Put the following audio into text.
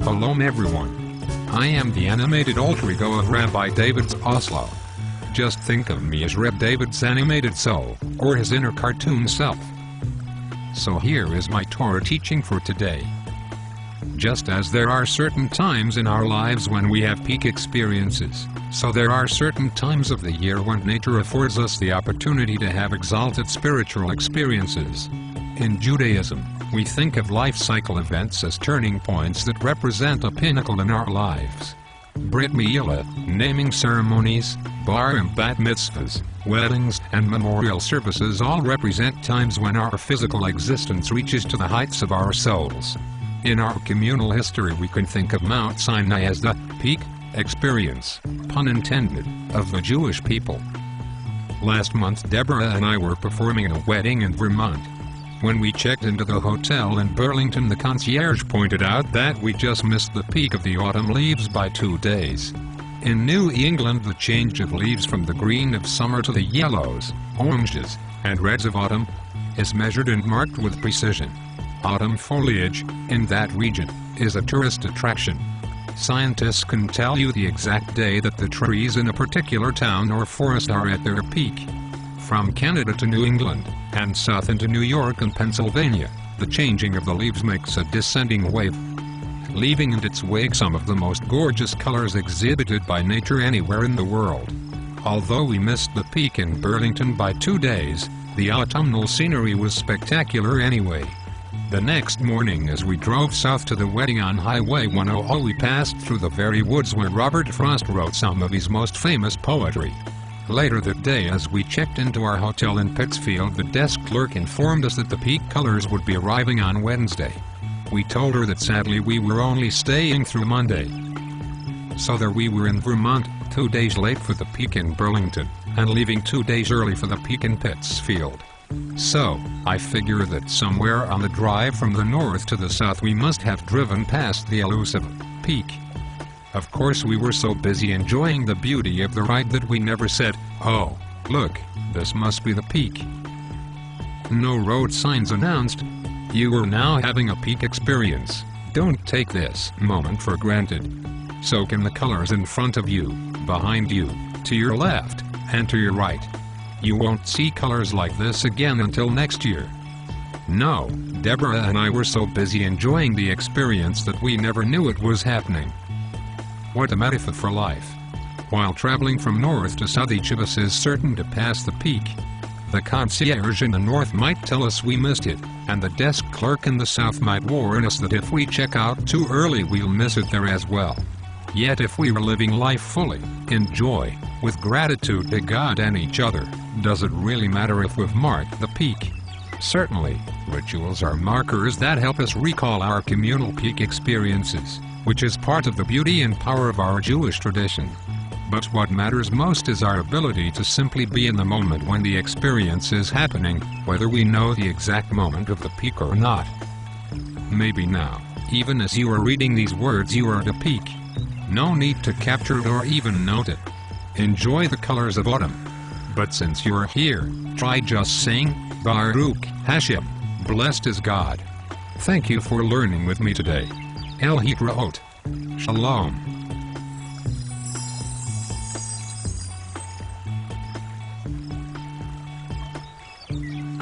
Shalom everyone. I am the animated alter ego of Rabbi David's Oslo. Just think of me as Reb David's animated soul, or his inner cartoon self. So here is my Torah teaching for today. Just as there are certain times in our lives when we have peak experiences, so there are certain times of the year when nature affords us the opportunity to have exalted spiritual experiences. In Judaism, we think of life cycle events as turning points that represent a pinnacle in our lives. Brit Milah, naming ceremonies, bar and bat mitzvahs, weddings, and memorial services all represent times when our physical existence reaches to the heights of our souls. In our communal history, we can think of Mount Sinai as the peak experience, pun intended, of the Jewish people. Last month, Deborah and I were performing a wedding in Vermont. When we checked into the hotel in Burlington, the concierge pointed out that we just missed the peak of the autumn leaves by 2 days. In New England, the change of leaves from the green of summer to the yellows, oranges, and reds of autumn is measured and marked with precision. Autumn foliage, in that region, is a tourist attraction. Scientists can tell you the exact day that the trees in a particular town or forest are at their peak. From Canada to New England, and south into New York and Pennsylvania, the changing of the leaves makes a descending wave, leaving in its wake some of the most gorgeous colors exhibited by nature anywhere in the world. Although we missed the peak in Burlington by 2 days, the autumnal scenery was spectacular anyway. The next morning, as we drove south to the wedding on Highway 100, we passed through the very woods where Robert Frost wrote some of his most famous poetry. Later that day, as we checked into our hotel in Pittsfield, the desk clerk informed us that the peak colors would be arriving on Wednesday. We told her that sadly we were only staying through Monday. So there we were in Vermont, 2 days late for the peak in Burlington, and leaving 2 days early for the peak in Pittsfield. So, I figure that somewhere on the drive from the north to the south we must have driven past the elusive peak. Of course, we were so busy enjoying the beauty of the ride that we never said, "Oh, look, this must be the peak." No road signs announced, "You are now having a peak experience." Don't take this moment for granted. Soak in the colors in front of you, behind you, to your left, and to your right. You won't see colors like this again until next year. No, Deborah and I were so busy enjoying the experience that we never knew it was happening. What a metaphor for life. While traveling from north to south, each of us is certain to pass the peak. The concierge in the north might tell us we missed it, and the desk clerk in the south might warn us that if we check out too early we'll miss it there as well. Yet if we are living life fully, in joy, with gratitude to God and each other, does it really matter if we've marked the peak? Certainly, rituals are markers that help us recall our communal peak experiences, which is part of the beauty and power of our Jewish tradition. But what matters most is our ability to simply be in the moment when the experience is happening, whether we know the exact moment of the peak or not. Maybe now, even as you are reading these words, you are at a peak. No need to capture it or even note it. Enjoy the colors of autumn. But since you are here, try just saying, Baruch Hashem, blessed is God. Thank you for learning with me today. El Hitraot. Shalom.